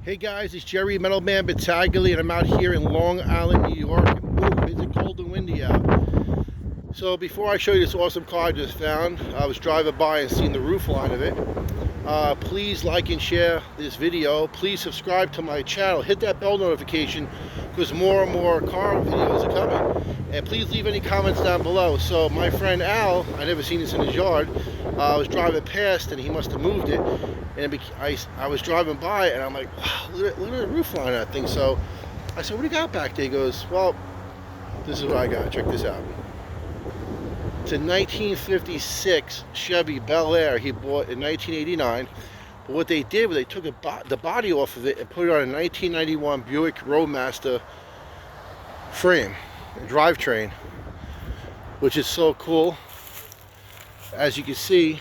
Hey guys, it's Jerry Metalman Battaglia, and I'm out here in Long Island, New York. Whoa, is it cold and windy out? So before I show you this awesome car I just found, I was driving by and seeing the roof line of it. Please like and share this video. Please subscribe to my channel. Hit that bell notification because more and more car videos are coming. And please leave any comments down below. So my friend Al, I never seen this in his yard, I was driving past and he must have moved it. And I was driving by and I'm like, wow, look at the roof line of that thing. So I said, what do you got back there? He goes, well, this is what I got. Check this out. It's a 1956 Chevy Bel Air he bought in 1989. But what they did was they took the body off of it and put it on a 1991 Buick Roadmaster frame, a drivetrain, which is so cool. As you can see,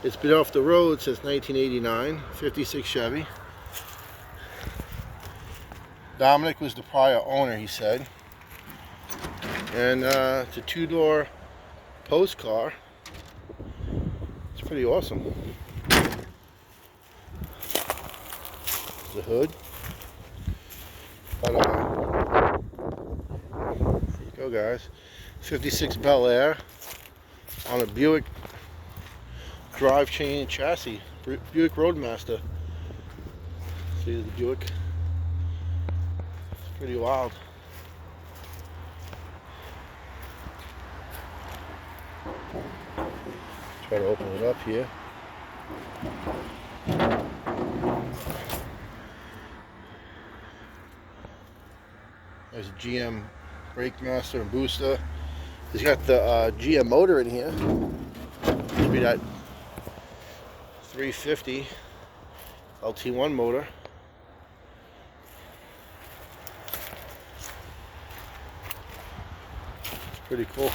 it's been off the road since 1989, 56 Chevy. Dominic was the prior owner, he said. And it's a two-door post car. It's pretty awesome. The hood. But, there you go, guys. 56 Bel Air on a Buick drivetrain chassis, Buick Roadmaster. See the Buick. It's pretty wild. Try to open it up here. There's a GM brake master and booster. He's got the GM motor in here. Should be that 350 LT1 motor. It's pretty cool.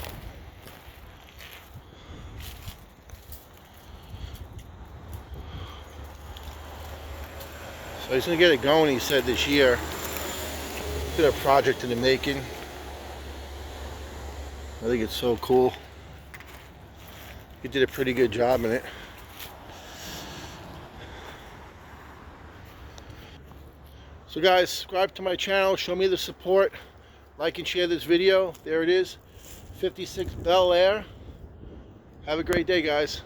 So he's gonna get it going, he said, this year. It's a project in the making. I think it's so cool. He did a pretty good job in it. So guys, subscribe to my channel, show me the support, like and share this video. There it is, 56 Bel Air. Have a great day, guys.